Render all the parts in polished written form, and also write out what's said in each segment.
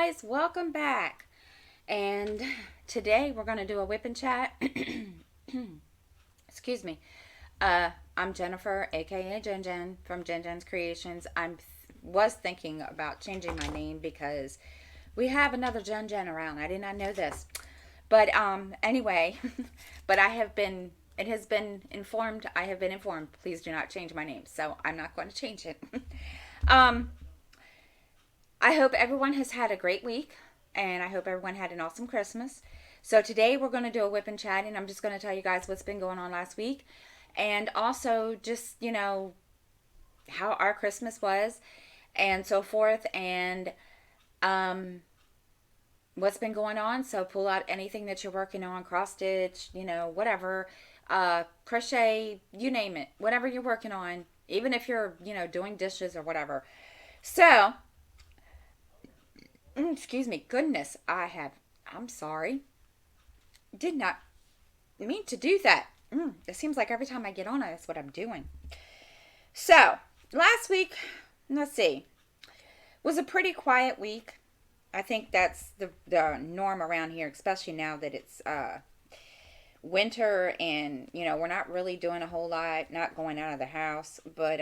guys, welcome back. And today we're going to do a whip and chat. Excuse me. I'm Jennifer, aka Jen Jen from Jen Jen's Creations. Was thinking about changing my name because we have another Jen Jen around. I did not know this. But anyway, but I have been it has been informed. I have been informed. Please do not change my name. So I'm not going to change it. um I hope everyone has had a great week, and I hope everyone had an awesome Christmas. So today we're going to do a whip and chat, and I'm just going to tell you guys what's been going on last week, and also just how our Christmas was, and so forth, and um, what's been going on. So pull out anything that you're working on, cross stitch, whatever, crochet, you name it, whatever you're working on, even if you're doing dishes or whatever. So excuse me, goodness, I'm sorry. Did not mean to do that. It seems like every time I get on it, that's what I'm doing. So, last week, let's see, was a pretty quiet week. I think that's the norm around here, especially now that it's winter and, we're not really doing a whole lot, not going out of the house. But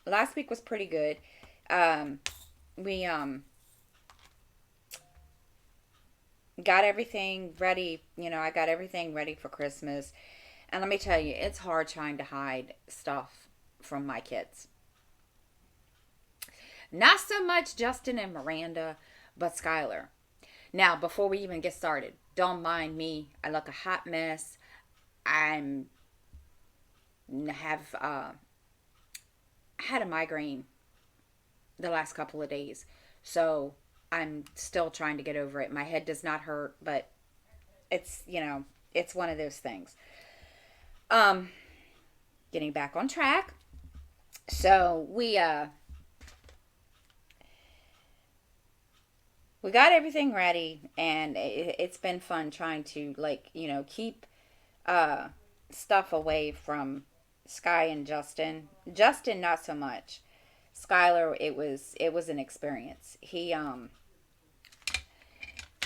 last week was pretty good. We got everything ready. I got everything ready for Christmas. And let me tell you, it's hard trying to hide stuff from my kids. Not so much Justin and Miranda, but Skylar. Now, before we even get started, don't mind me. I look a hot mess. I'm have had a migraine the last couple of days. So I'm still trying to get over it. My head does not hurt, but it's one of those things. Um, Getting back on track. So we got everything ready, and it's been fun trying to keep uh stuff away from Sky and Justin. Justin not so much. Skylar, it was an experience.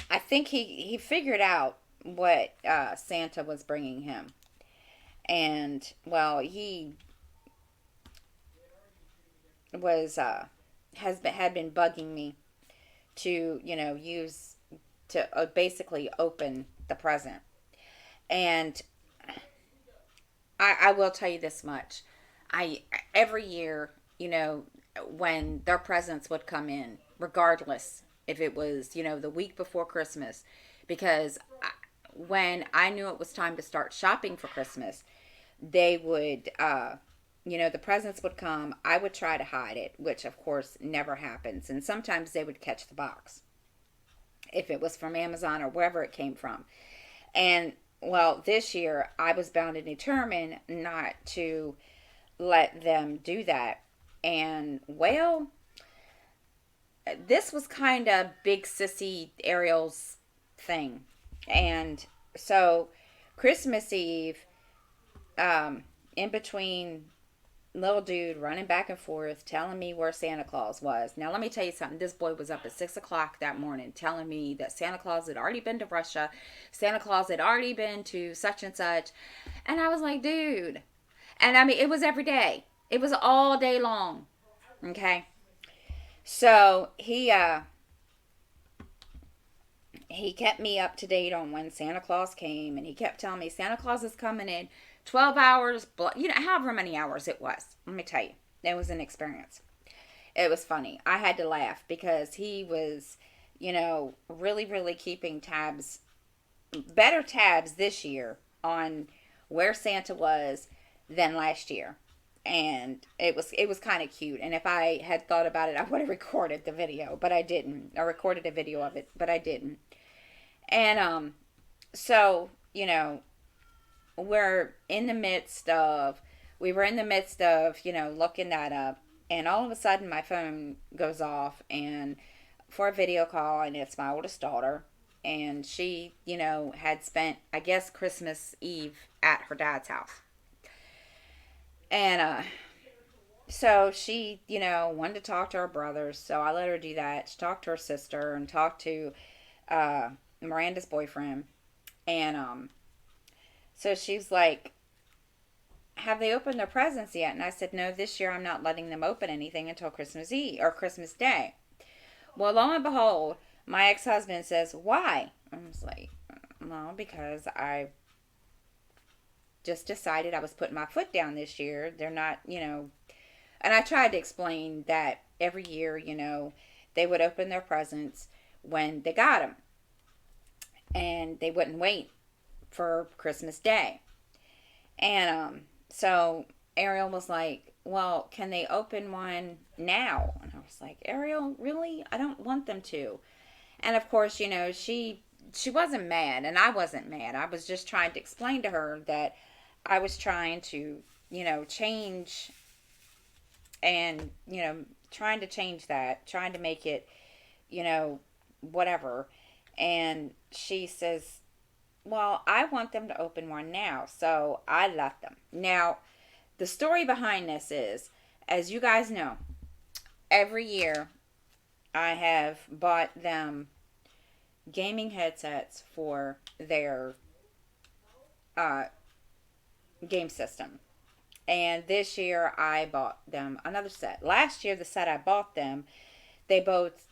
I think he figured out what Santa was bringing him, and well, he was had been bugging me to use to basically open the present. And I will tell you this much: I every year, when their presents would come in, regardless if it was the week before Christmas, because when I knew it was time to start shopping for Christmas, they would the presents would come. I would try to hide it, which of course never happens, and sometimes they would catch the box if it was from Amazon or wherever it came from. And well, this year I was bound and determined not to let them do that. And well, this was kind of big sissy Ariel's thing. And so Christmas Eve, in between little dude running back and forth telling me where Santa Claus was. Now let me tell you something. This boy was up at 6 o'clock that morning telling me that Santa Claus had already been to Russia. Santa Claus had already been to such and such. And I was like, dude. And I mean, it was every day. It was all day long. Okay. So he kept me up to date on when Santa Claus came, and he kept telling me Santa Claus is coming in 12 hours, however many hours it was. Let me tell you, it was an experience. It was funny. I had to laugh because he was, really, really keeping better tabs this year on where Santa was than last year. And it was kind of cute. And if I had thought about it, I would have recorded the video, but I didn't. I recorded a video of it, but I didn't. And so we're in the midst of we were in the midst of looking that up, and all of a sudden my phone goes off and for a video call, and it's my oldest daughter, and she had spent, I guess, Christmas Eve at her dad's house. And So she, wanted to talk to her brothers. So I let her do that. She talked to her sister and talked to uh, Miranda's boyfriend. And so she's like, have they opened their presents yet? And I said, no, this year I'm not letting them open anything until Christmas Eve or Christmas Day. Well, lo and behold, my ex husband says, why? I was like, well, because I just decided I was putting my foot down this year. They're not, and I tried to explain that every year, they would open their presents when they got them and they wouldn't wait for Christmas Day. And so Ariel was like, well, can they open one now? And I was like, Ariel, really? I don't want them to. And of course, she wasn't mad and I wasn't mad. I was just trying to explain to her that I was trying to, change and, trying to change that, trying to make it, you know, whatever. And she says, well, I want them to open one now. So I let them. Now, the story behind this is, as you guys know, every year I have bought them gaming headsets for their uh, game system. And this year I bought them another set. Last year, the set I bought them, they both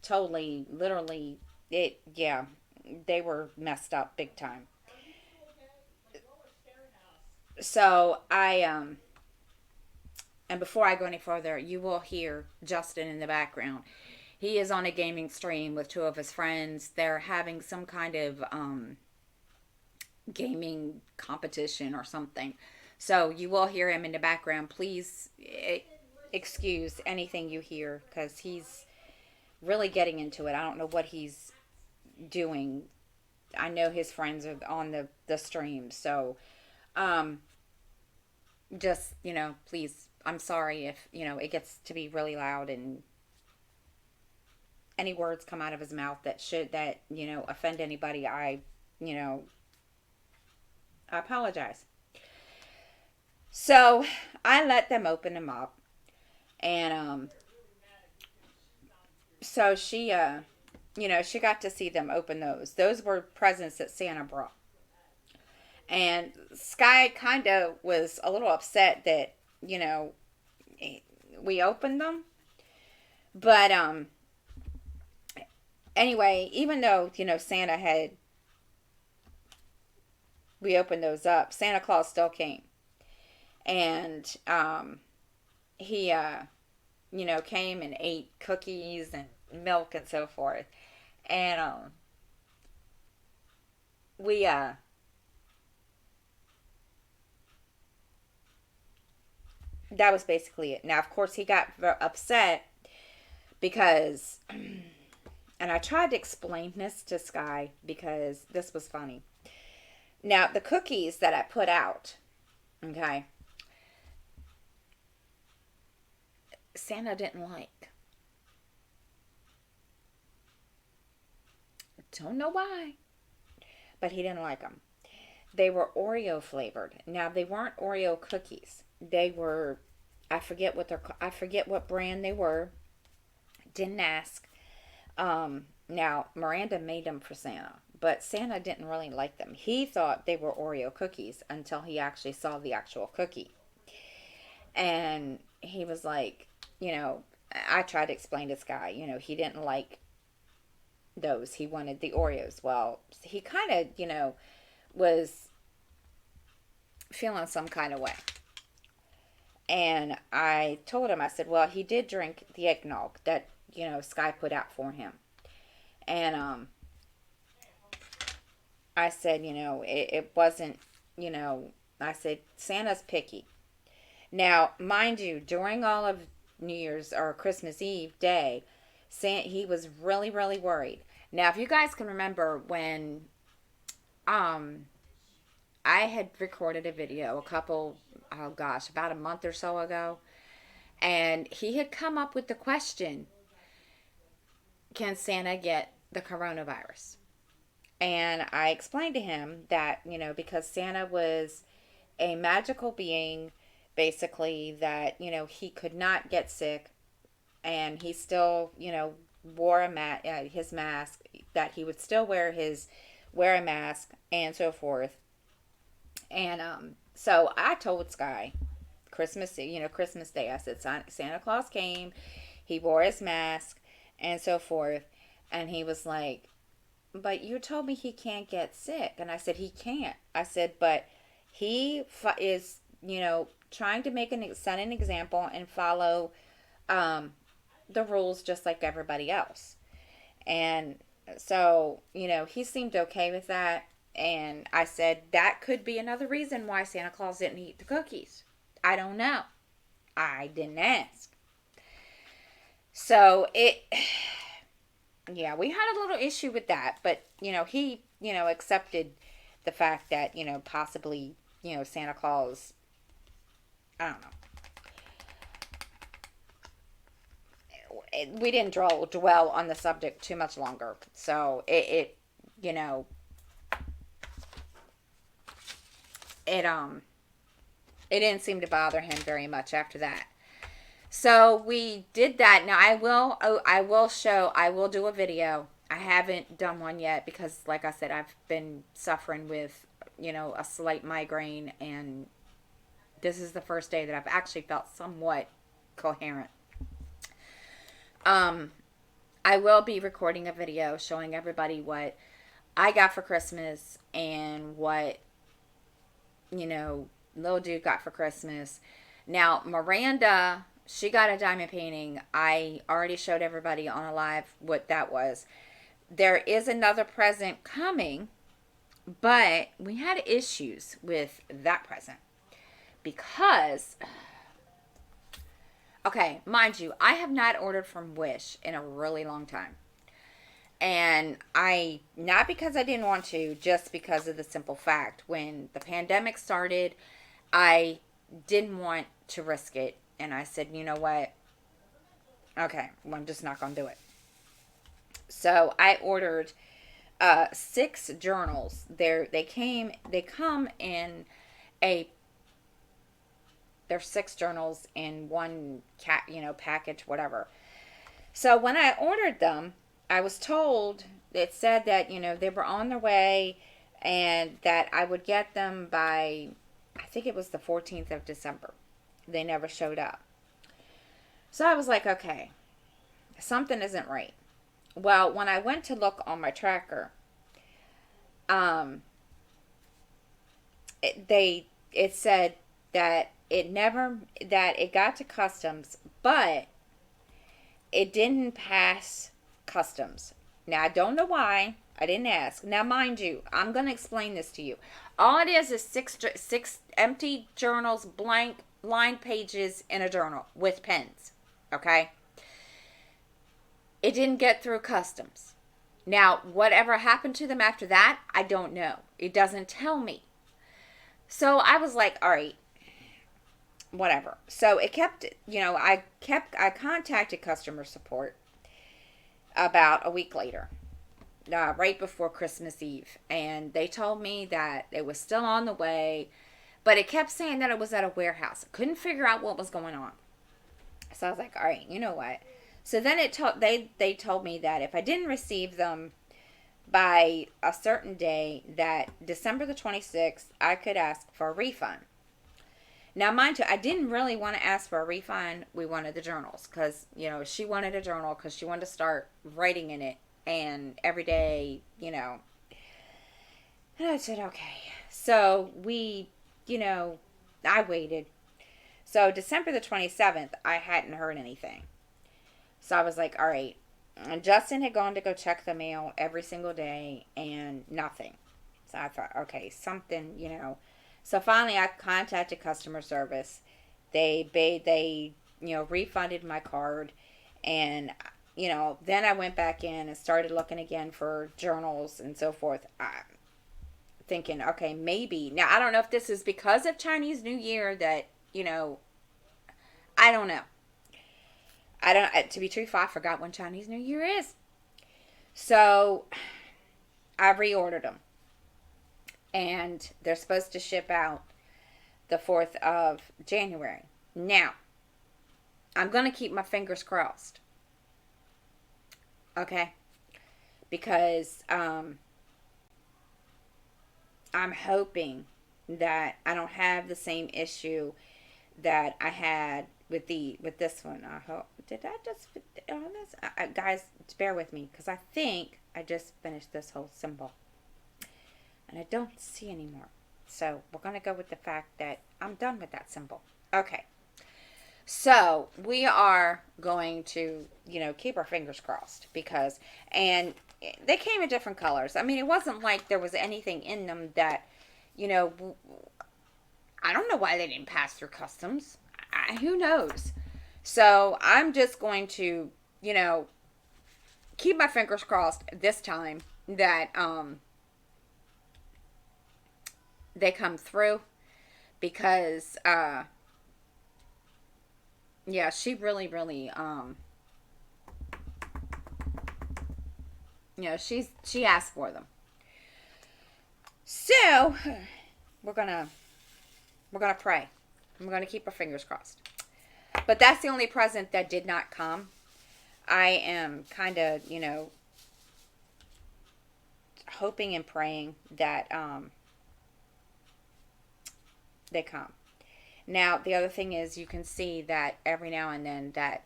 totally, literally, yeah, they were messed up big time. So and before I go any further, you will hear Justin in the background. He is on a gaming stream with two of his friends. They're having some kind of gaming competition or something. So you will hear him in the background. Please excuse anything you hear because he's really getting into it. I don't know what he's doing. I know his friends are on the stream. So um, just, please, I'm sorry if, it gets to be really loud and any words come out of his mouth that offend anybody. You know, I apologize. So I let them open them up, and so she got to see them open those. Those were presents that Santa brought, and Sky kind of was a little upset that you know we opened them, but anyway, even though Santa had we opened those up, Santa Claus still came, and he came and ate cookies and milk and so forth. And we that was basically it. Now, of course, he got upset because, and I tried to explain this to Sky because this was funny. Now, the cookies that I put out, okay, Santa didn't like. Don't know why, but he didn't like them. They were Oreo flavored. Now, they weren't Oreo cookies. They were, I forget what brand they were. Didn't ask. Now Miranda made them for Santa, but Santa didn't really like them. He thought they were Oreo cookies until he actually saw the actual cookie, and he was like, you know, I tried to explain to this guy, he didn't like those. He wanted the Oreos. Well, he kind of, was feeling some kind of way. And I told him, I said, well, he did drink the eggnog that, Sky put out for him. And I said, it wasn't, you know, I said, Santa's picky. Now, mind you, during all of New Year's or Christmas Eve day, he was really, really worried. Now, if you guys can remember when um, I had recorded a video oh gosh, about a month or so ago, and he had come up with the question, can Santa get the coronavirus? And I explained to him that, because Santa was a magical being basically that, he could not get sick, and he still, wore his mask, that he would still wear a mask and so forth. And so I told Sky Christmas Day, I said Santa Claus came, he wore his mask and so forth, and he was like, "But you told me he can't get sick." And I said, "He can't." I said, "But he is, trying to set an example and follow um, the rules just like everybody else." And so, he seemed okay with that. And I said, that could be another reason why Santa Claus didn't eat the cookies. I don't know. I didn't ask. So yeah, we had a little issue with that. But, he, accepted the fact that, possibly, Santa Claus, I don't know. We didn't dwell on the subject too much longer. So you know, it it didn't seem to bother him very much after that. So we did that. Now I will do a video. I haven't done one yet because, like I said, I've been suffering with, a slight migraine, and this is the first day that I've actually felt somewhat coherent. Um, I will be recording a video showing everybody what I got for Christmas and what, little dude got for Christmas. Now, Miranda, she got a diamond painting. I already showed everybody on a live what that was. There is another present coming, but we had issues with that present because, okay, mind you, I have not ordered from Wish in a really long time. And not because I didn't want to, just because of the simple fact, when the pandemic started, I didn't want to risk it. And I said, you know what? Okay, well, I'm just not going to do it. So I ordered 6 journals. They come in a, there's 6 journals in one package, whatever. So when I ordered them, I was told, it said that, they were on their way and that I would get them by, I think it was the 14th of December. They never showed up. So I was like, okay, something isn't right. Well, when I went to look on my tracker, um, it said that it got to customs, but it didn't pass customs. Now, I don't know why. I didn't ask. Now, mind you, I'm going to explain this to you. All it is 6 empty journals, blank lined pages in a journal with pens. Okay? It didn't get through customs. Now, whatever happened to them after that, I don't know. It doesn't tell me. So I was like, all right, whatever. So it kept, I contacted customer support about a week later, right before Christmas Eve. And they told me that it was still on the way, but it kept saying that it was at a warehouse. I couldn't figure out what was going on. So I was like, all right, you know what? So then they told me that if I didn't receive them by a certain day, that December the 26th, I could ask for a refund. Now, mind you, I didn't really want to ask for a refund. We wanted the journals because, she wanted a journal because she wanted to start writing in it and every day, And I said, okay. So I waited. So December the 27th, I hadn't heard anything. So I was like, all right. And Justin had gone to go check the mail every single day and nothing. So I thought, okay, something, So finally I contacted customer service. They refunded my card. And, then I went back in and started looking again for journals and so forth. Thinking, okay, maybe. Now, I don't know if this is because of Chinese New Year that, I don't know. To be truthful, I forgot when Chinese New Year is. So I reordered them. And they're supposed to ship out the 4th of January. Now, I'm going to keep my fingers crossed. Okay? Because I'm hoping that I don't have the same issue that I had with this one. I hope. Did I just on this? Guys, bear with me because I think I just finished this whole symbol and I don't see anymore. So we're gonna go with the fact that I'm done with that symbol. Okay. So we are going to, keep our fingers crossed because, and they came in different colors. I mean, it wasn't like there was anything in them that, I don't know why they didn't pass through customs. Who knows? So I'm just going to, keep my fingers crossed this time that they come through because yeah, she really she asked for them. So we're gonna pray. We're gonna keep our fingers crossed. But that's the only present that did not come. I am kind of, hoping and praying that they come. Now, the other thing is you can see that every now and then that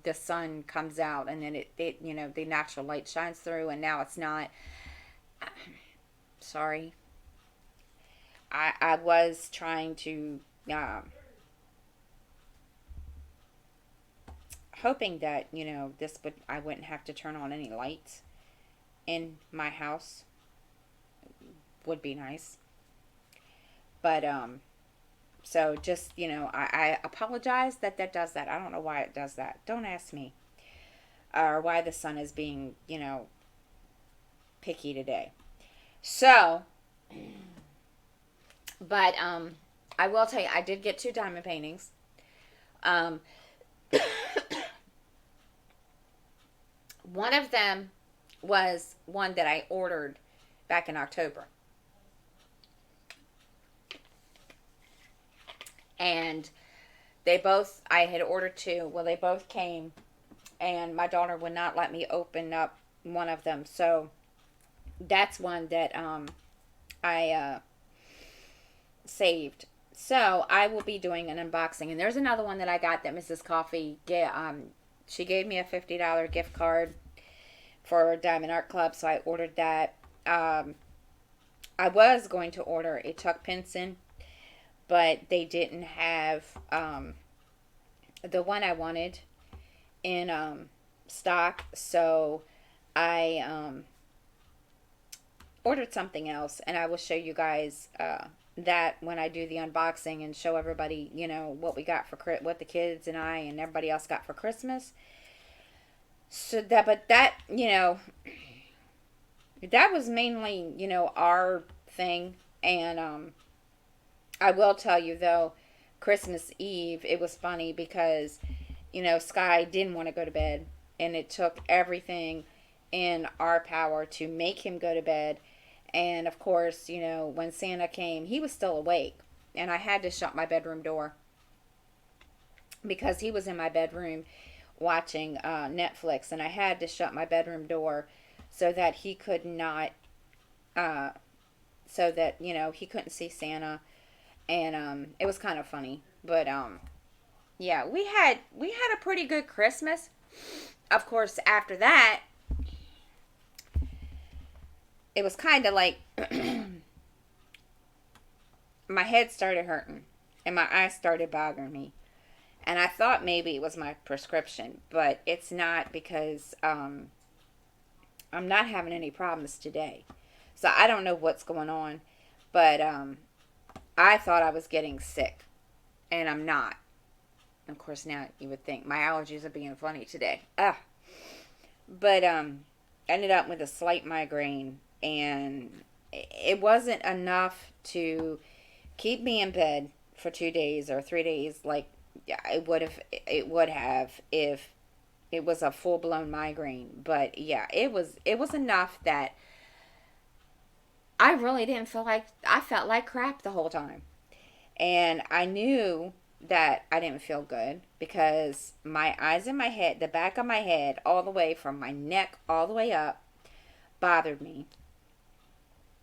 the sun comes out and then it the natural light shines through and now it's not. Sorry. I was trying to hoping that I wouldn't have to turn on any lights in my house. Would be nice. But so just I apologize that does that. I don't know why it does that. Don't ask me. Or why the sun is being picky today. So but I will tell you, I did get 2 diamond paintings. One of them was one that I ordered back in October. And I had ordered 2. Well, they both came, and my daughter would not let me open up one of them. So that's one that I saved. So I will be doing an unboxing. And there's another one that I got that Mrs. Coffee she gave me a $50 gift card for Diamond Art Club, so I ordered that. I was going to order a Chuck Pinson, but they didn't have the one I wanted in stock, so I ordered something else, and I will show you guys that when I do the unboxing and show everybody, what we got what the kids and I and everybody else got for Christmas. So that was mainly, our thing. And I will tell you though, Christmas Eve, it was funny because, Sky didn't want to go to bed, and it took everything in our power to make him go to bed. And of course, when Santa came, he was still awake, and I had to shut my bedroom door because he was in my bedroom watching Netflix, and I had to shut my bedroom door so that he could not, so that, he couldn't see Santa. And it was kind of funny, but yeah, we had a pretty good Christmas. Of course, after that, it was kind of like my head started hurting and my eyes started bothering me. And I thought maybe it was my prescription, but it's not, because I'm not having any problems today. So I don't know what's going on, but I thought I was getting sick, and I'm not. Of course, now you would think my allergies are being funny today. But ended up with a slight migraine, and it wasn't enough to keep me in bed for 2 days or 3 days like it would have if it was a full-blown migraine. But yeah, it was enough that I really didn't feel like, I felt like crap the whole time. And I knew that I didn't feel good because my eyes and my head, the back of my head, all the way from my neck all the way up, bothered me.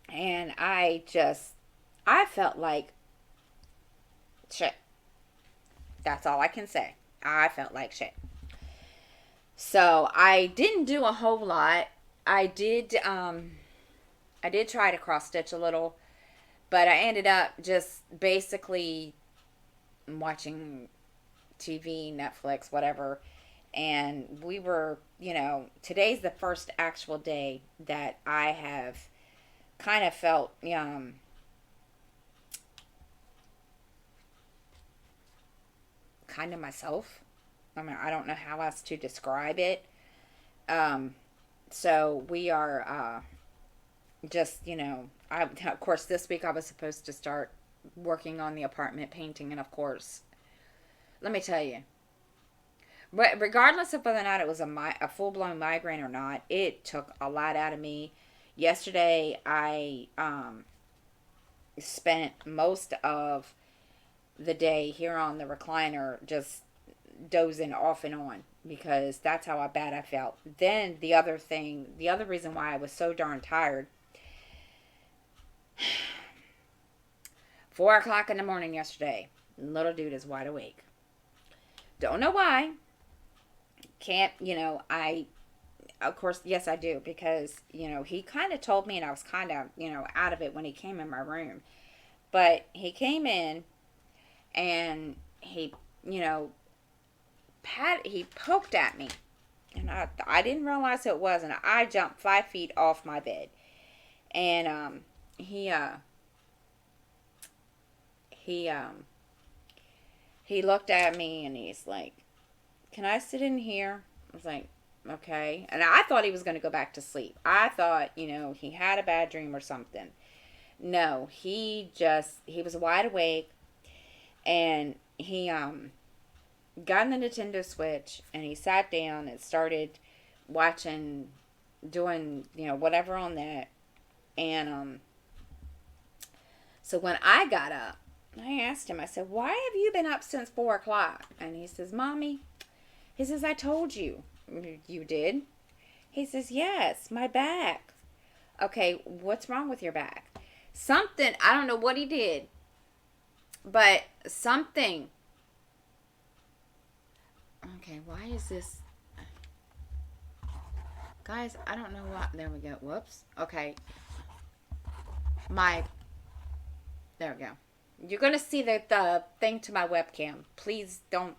And I felt like shit. That's all I can say. I felt like shit. So I didn't do a whole lot. I did, I did try to cross stitch a little, but I ended up just basically watching TV, Netflix, whatever. And we were, today's the first actual day that I have kind of felt, kind of myself. I mean, I don't know how else to describe it. Um, so we are just, of course, this week I was supposed to start working on the apartment painting, and of course, let me tell you, regardless of whether or not it was a full blown migraine or not, it took a lot out of me. Yesterday, I spent most of the day here on the recliner just dozing off and on because that's how bad I felt. Then the other reason why I was so darn tired, 4 o'clock in the morning yesterday, little dude is wide awake. Don't know why. Can't, of course, yes, I do, because, he kind of told me, and I was kind of, out of it when he came in my room. But he came in, and he, he poked at me. And I didn't realize who it was, and I jumped 5 feet off my bed. And, he looked at me, and he's like, "Can I sit in here?" I was like, "Okay." And I thought he was going to go back to sleep. I thought, he had a bad dream or something. No, he was wide awake, and he got in the Nintendo Switch, and he sat down and started watching, doing, whatever on that. And so when I got up, I asked him, I said, "Why have you been up since 4 o'clock? And he says, "Mommy," he says, "I told you." "You did?" He says, "Yes, my back." "Okay, what's wrong with your back?" Something, I don't know what he did, but something. Okay, why is this? Guys, I don't know why. There we go. Whoops. Okay. My, there we go. You're going to see the thing to my webcam. Please don't.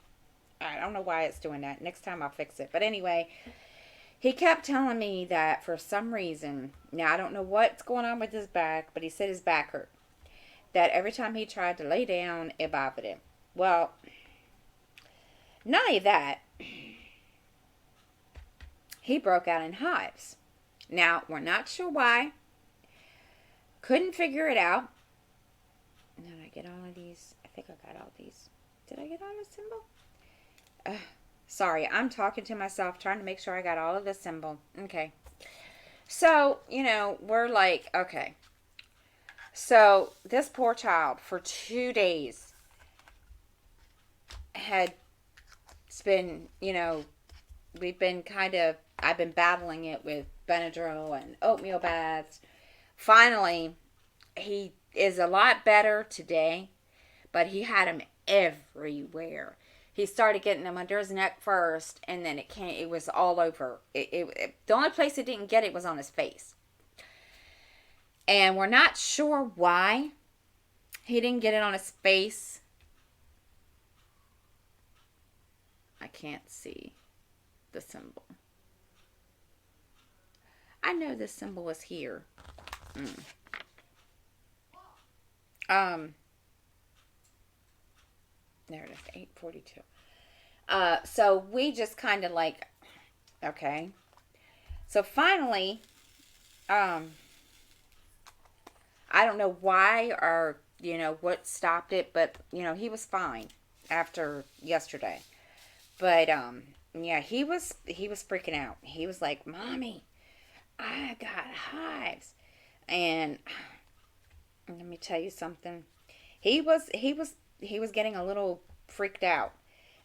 I don't know why it's doing that. Next time I'll fix it. But anyway, he kept telling me that for some reason, now I don't know what's going on with his back, but he said his back hurt. That every time he tried to lay down, it bothered him. Well, not only that, he broke out in hives. Now, we're not sure why. Couldn't figure it out. Did I get all of these? I think I got all these. Did I get all the symbol? Sorry, I'm talking to myself, trying to make sure I got all of the symbol. Okay. So, we're like, okay. So, this poor child, for 2 days, had been, I've been battling it with Benadryl and oatmeal baths. Finally, he is a lot better today, but he had him everywhere. He started getting them under his neck first, and then it was all over. The only place it didn't get it was on his face. And we're not sure why he didn't get it on his face. I can't see the symbol. I know this symbol was here. There it is, 8:42. So we just kind of like, okay. So finally, I don't know why or, what stopped it, but, he was fine after yesterday. But, yeah, he was freaking out. He was like, "Mommy, I got hives." And let me tell you something. He was getting a little freaked out.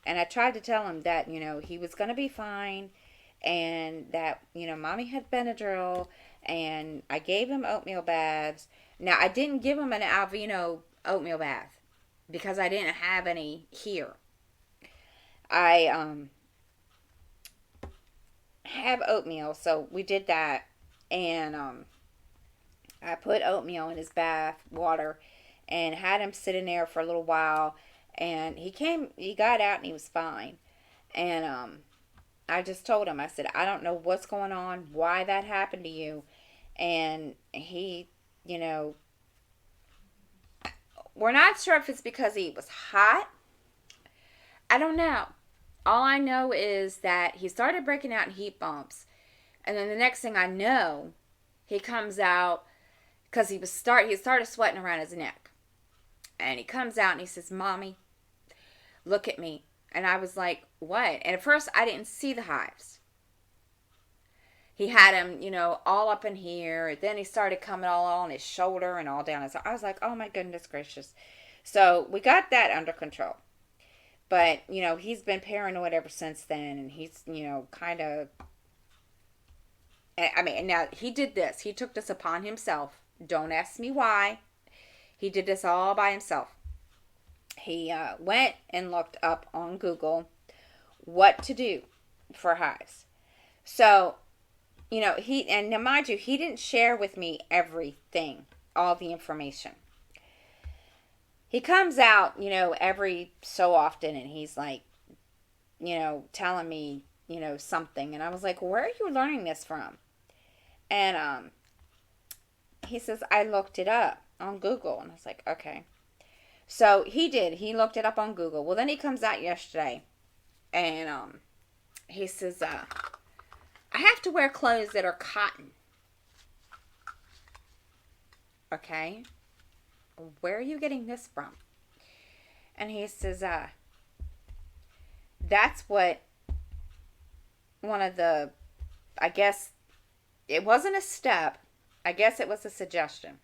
And I tried to tell him that, he was going to be fine and that, mommy had Benadryl and I gave him oatmeal baths. Now, I didn't give him an Alvino oatmeal bath because I didn't have any here. I have oatmeal, so we did that. And I put oatmeal in his bath water and had him sit in there for a little while. And he got out and he was fine. And I just told him, I said, I don't know what's going on, why that happened to you. And he, we're not sure if it's because he was hot. I don't know. All I know is that he started breaking out in heat bumps. And then the next thing I know, he comes out because he started sweating around his neck. And he comes out and he says, Mommy, look at me. And I was like, what? And at first I didn't see the hives. He had him, all up in here. Then he started coming all on his shoulder and all down his. I was like, oh my goodness gracious. So we got that under control. But, he's been paranoid ever since then. And he's, kind of. I mean, now he did this. He took this upon himself. Don't ask me why. He did this all by himself. He went and looked up on Google what to do for hives. So, and now mind you, he didn't share with me everything, all the information. He comes out, every so often and he's like, telling me, something. And I was like, where are you learning this from? And he says, I looked it up on Google. And I was like, okay. So he did. He looked it up on Google. Well, then he comes out yesterday and he says, I have to wear clothes that are cotton. Okay. Where are you getting this from? And he says, that's what one of the, I guess, it wasn't a step. I guess it was a suggestion.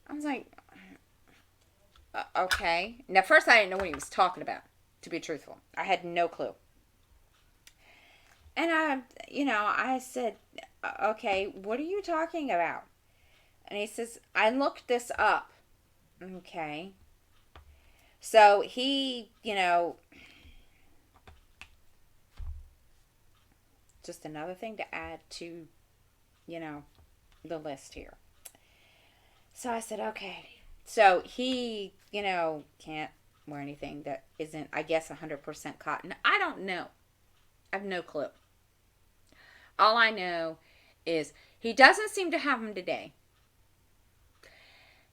I was like, okay. Now, first, I didn't know what he was talking about, to be truthful. I had no clue. And I said, okay, what are you talking about? And he says, I looked this up. Okay. So he, just another thing to add to, the list here. So I said, okay. So he, can't wear anything that isn't, I guess, 100% cotton. I don't know. I have no clue. All I know is he doesn't seem to have them today.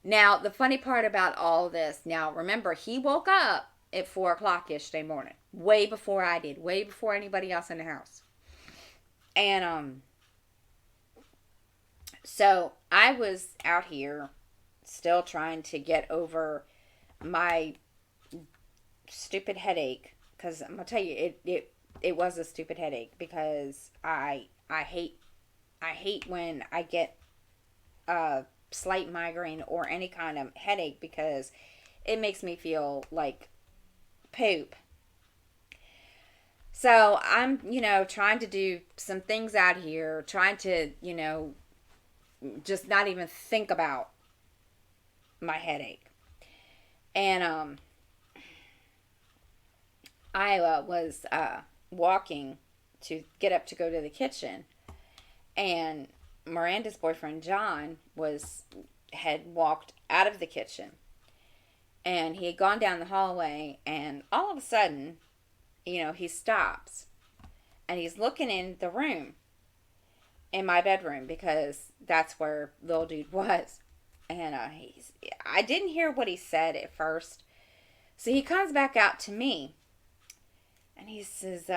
Now, the funny part about all this, now remember, he woke up at 4 o'clock yesterday morning. Way before I did. Way before anybody else in the house. And, so I was out here still trying to get over my stupid headache. Because I'm going to tell you, it was a stupid headache. Because I hate when I get a slight migraine or any kind of headache because it makes me feel like poop. So I'm, trying to do some things out here, trying to, just not even think about my headache. And I was walking to get up to go to the kitchen, and Miranda's boyfriend John had walked out of the kitchen, and he had gone down the hallway, and all of a sudden, he stops, and he's looking in the room, in my bedroom, because that's where little dude was, and I didn't hear what he said at first, so he comes back out to me, and he says,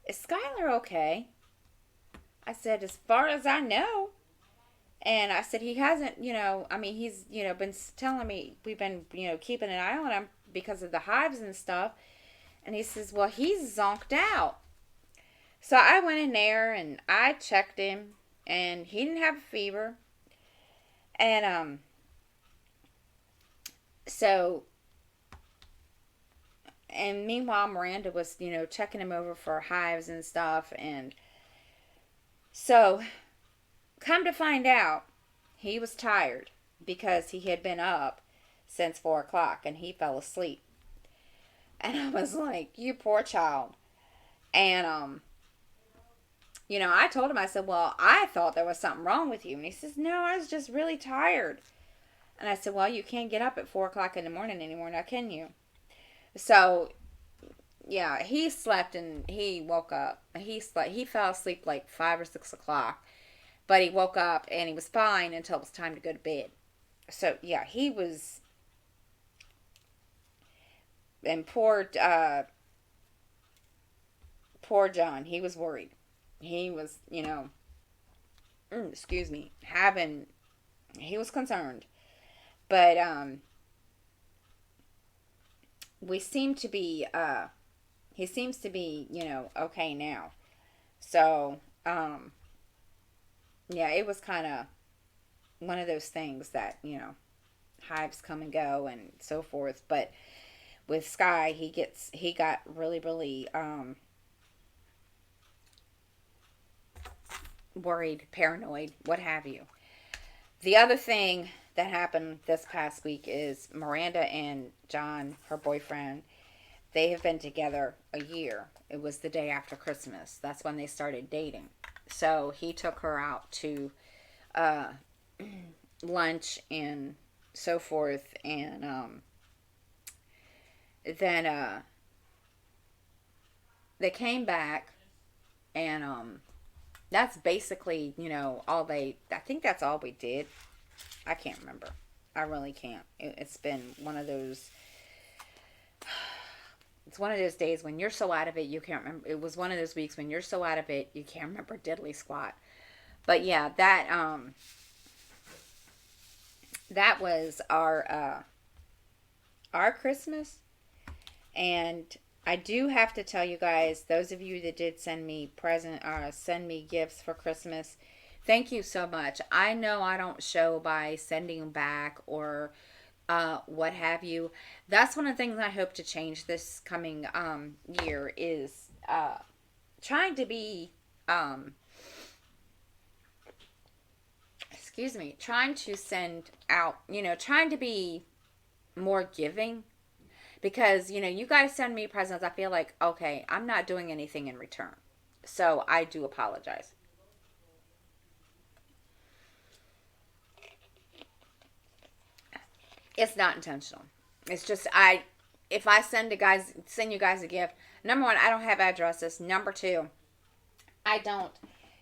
is Skylar okay? I said, as far as I know. And I said, he hasn't, he's, been telling me, we've been, keeping an eye on him because of the hives and stuff. And he says, well, he's zonked out. So I went in there and I checked him, and he didn't have a fever. And So, and meanwhile, Miranda was, checking him over for hives and stuff. And so, come to find out, he was tired because he had been up since 4 o'clock and he fell asleep. And I was like, you poor child. And, I told him, I said, well, I thought there was something wrong with you. And he says, no, I was just really tired. And I said, well, you can't get up at 4 o'clock in the morning anymore, now can you? So, yeah, he slept and he woke up. He slept. He fell asleep like 5 or 6 o'clock, but he woke up and he was fine until it was time to go to bed. So yeah, he was. And poor John, he was worried. He was, excuse me, having. He was concerned, but we seem to be. He seems to be, okay now. So, yeah, it was kind of one of those things that, hives come and go and so forth. But with Sky, he got really, really worried, paranoid, what have you. The other thing that happened this past week is Miranda and John, her boyfriend, they have been together a year. It was the day after Christmas. That's when they started dating. So he took her out to uh, lunch and so forth. And then they came back. And that's basically, all they. I think that's all we did. I can't remember. I really can't. It's been one of those. It's one of those days when you're so out of it you can't remember. It was one of those weeks when you're so out of it you can't remember diddly squat. But yeah, that was our Christmas. And I do have to tell you guys, those of you that did send me gifts for Christmas, thank you so much. I know I don't show by sending them back or what have you. That's one of the things I hope to change this coming year is trying to be, excuse me, trying to send out, trying to be more giving. Because, you guys send me presents, I feel like, okay, I'm not doing anything in return. So I do apologize. It's not intentional. It's just if I send you guys a gift, number one, I don't have addresses. Number two, I don't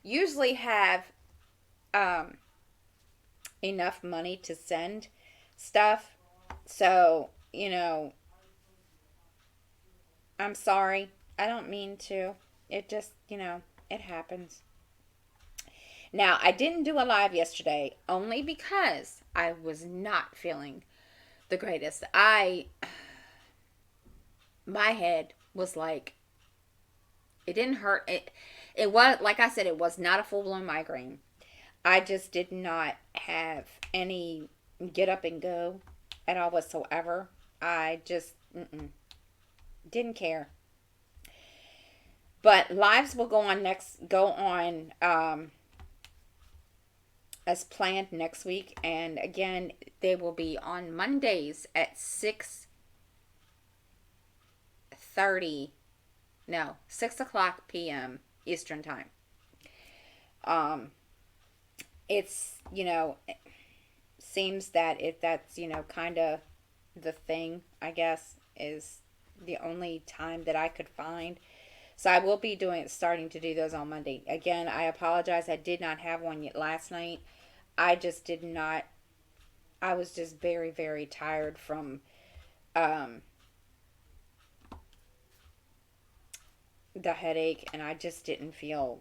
usually have um, enough money to send stuff. So, I'm sorry. I don't mean to. It just, it happens. Now, I didn't do a live yesterday only because I was not feeling the greatest. My head was like, it didn't hurt. It was, like I said, it was not a full blown migraine. I just did not have any get up and go at all whatsoever. I just didn't care. But lives will go on as planned next week, and again, they will be on Mondays at 6:30. No, 6 o'clock p.m. Eastern time. Um, it's seems that that's kind of the thing, I guess, is the only time that I could find. So I will be starting to do those on Monday. Again, I apologize. I did not have one yet last night. I just did not. I was just very, very tired from um, the headache, and I just didn't feel.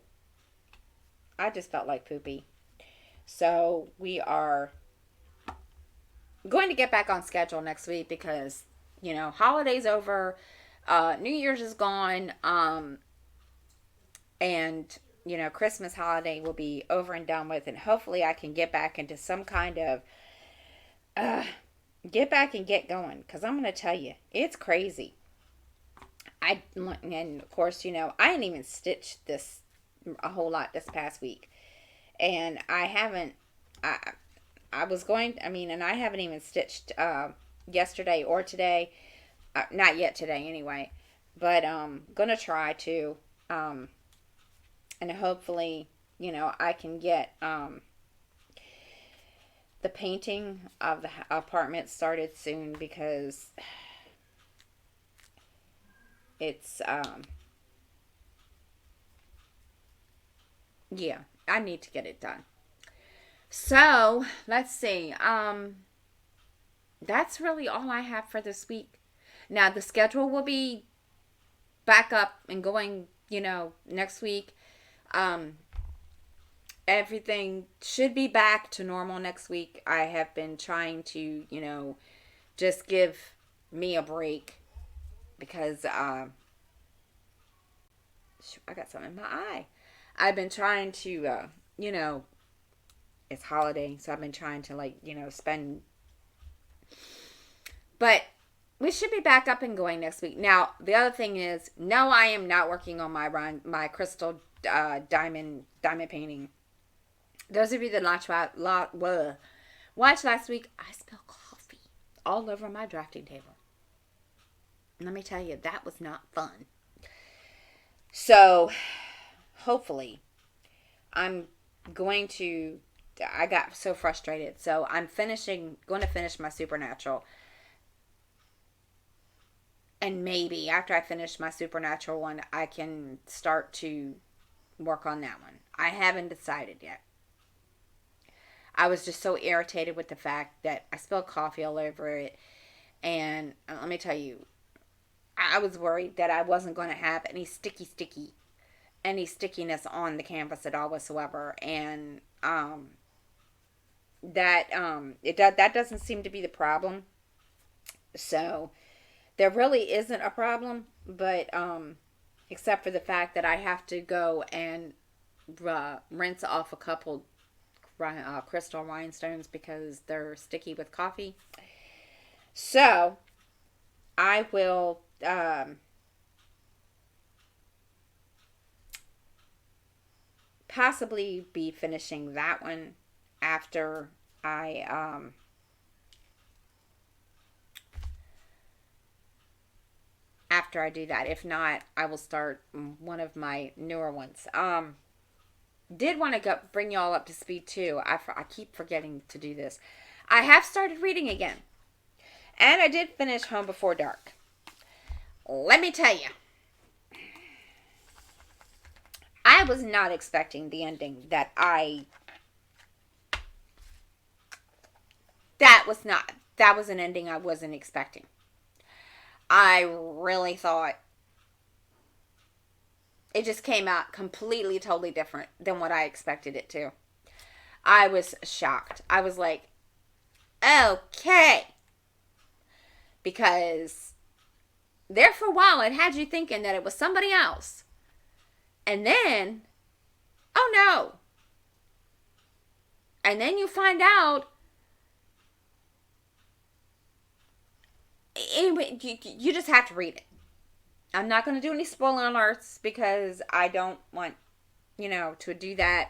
I just felt like poopy. So we are going to get back on schedule next week because holidays over, New Year's is gone, and Christmas holiday will be over and done with, and hopefully I can get back into some kind of uh, get back and get going, because I'm going to tell you, it's crazy. And of course, I didn't even stitch this a whole lot this past week. And I haven't, I, I was going, I mean, and I haven't even stitched yesterday or today. Not yet today, anyway. But gonna try to. Um, and hopefully, I can get the painting of the apartment started soon, because it's, yeah, I need to get it done. So, let's see. That's really all I have for this week. Now, the schedule will be back up and going, next week. Um, Everything should be back to normal next week. I have been trying to, just give me a break, because I got something in my eye. I've been trying to, it's holiday, so I've been trying to, like, spend. But we should be back up and going next week. Now, the other thing is, no, I am not working on my crystal diamond painting. Those of you that watched last week, I spilled coffee all over my drafting table. And let me tell you, that was not fun. So, hopefully, I'm going to. I got so frustrated. So, going to finish my Supernatural. And maybe after I finish my Supernatural one, I can start to work on that one. I haven't decided yet. I was just so irritated with the fact that I spilled coffee all over it. And let me tell you, I was worried that I wasn't going to have any stickiness on the canvas at all whatsoever. And that doesn't seem to be the problem. So there really isn't a problem, but except for the fact that I have to go and rinse off a couple crystal rhinestones because they're sticky with coffee. So I will possibly be finishing that one after I do that. If not, I will start one of my newer ones. Did want to bring y'all up to speed too. I keep forgetting to do this. I have started reading again, and I did finish Home Before Dark. Let me tell you, I was not expecting the ending that was an ending I wasn't expecting. I really thought it just came out completely, totally different than what I expected it to. I was shocked. I was like, okay. Because there for a while it had you thinking that it was somebody else. And then, oh no. And then you find out, anyway, you just have to read it. I'm not going to do any spoiler alerts because I don't want, to do that.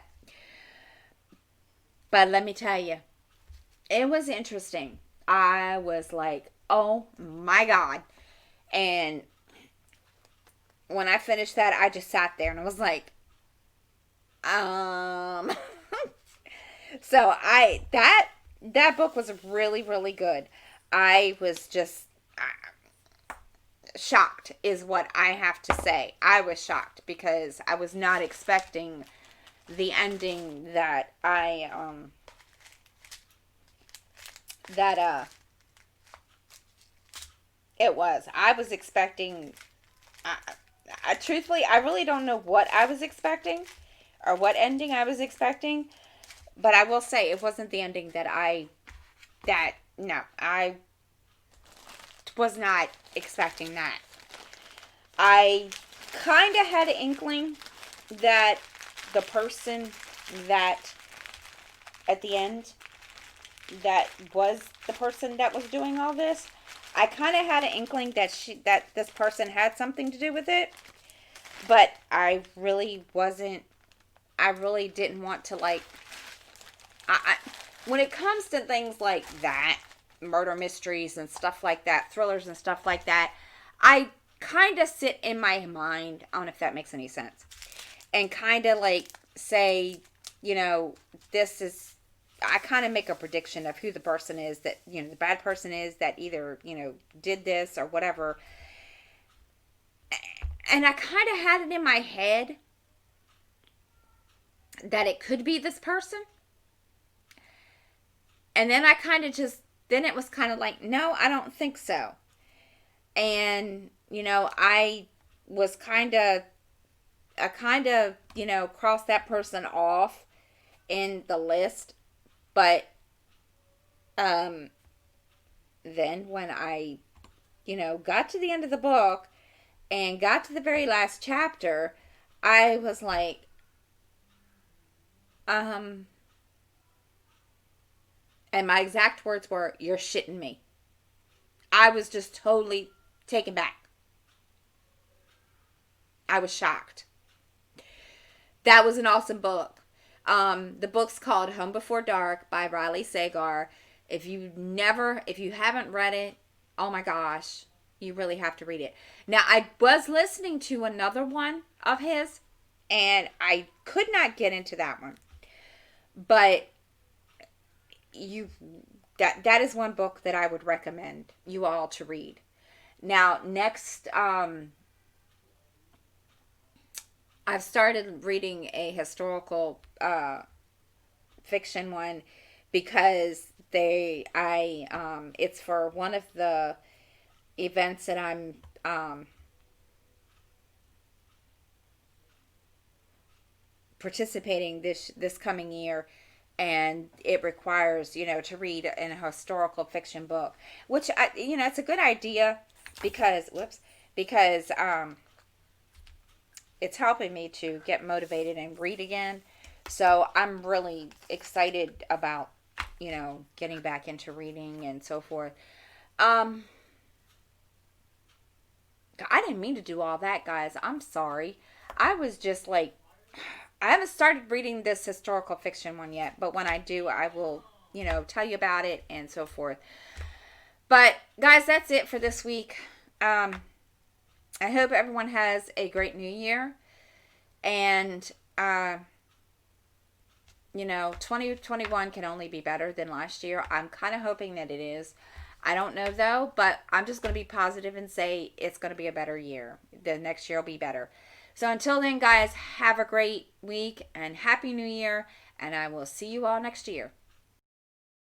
But let me tell you, it was interesting. I was like, oh my God. And when I finished that, I just sat there and I was like, So that book was really, really good. I was just shocked is what I have to say. I was shocked because I was not expecting the ending that it was. I was expecting truthfully, I really don't know what I was expecting or what ending I was expecting, but I will say it wasn't the ending I was not expecting that. I kind of had an inkling that the person that at the end that was the person that was doing all this. I kind of had an inkling that this person had something to do with it, but I really wasn't. I really didn't want to like. I when it comes to things like that, murder mysteries and stuff like that, thrillers and stuff like that, I kind of sit in my mind. I don't know if that makes any sense, and kind of like say, you know, this is. I kind of make a prediction of who the person is that, the bad person is that either, did this or whatever. And I kind of had it in my head that it could be this person. And then I kind of just, then it was kind of like, no, I don't think so. And, I was crossed that person off in the list. But, um, then when I, got to the end of the book and got to the very last chapter, I was like, um, and my exact words were, "You're shitting me." I was just totally taken back. I was shocked. That was an awesome book. The book's called Home Before Dark by Riley Sagar. If you haven't read it, oh my gosh, you really have to read it. Now, I was listening to another one of his, and I could not get into that one. But you that is one book that I would recommend you all to read. Now, next, I've started reading a historical fiction one because it's for one of the events that I'm participating this coming year, and it requires to read an historical fiction book, which it's a good idea because it's helping me to get motivated and read again. So I'm really excited about getting back into reading and so forth. um I didn't mean to do all that, guys. I'm sorry. I was just like, I haven't started reading this historical fiction one yet, but when I do, I will, tell you about it and so forth. But guys, that's it for this week. I hope everyone has a great new year, and 2021 can only be better than last year. I'm kind of hoping that it is. I don't know though, but I'm just going to be positive and say it's going to be a better year. The next year will be better. So until then, guys, have a great week and Happy New Year, and I will see you all next year.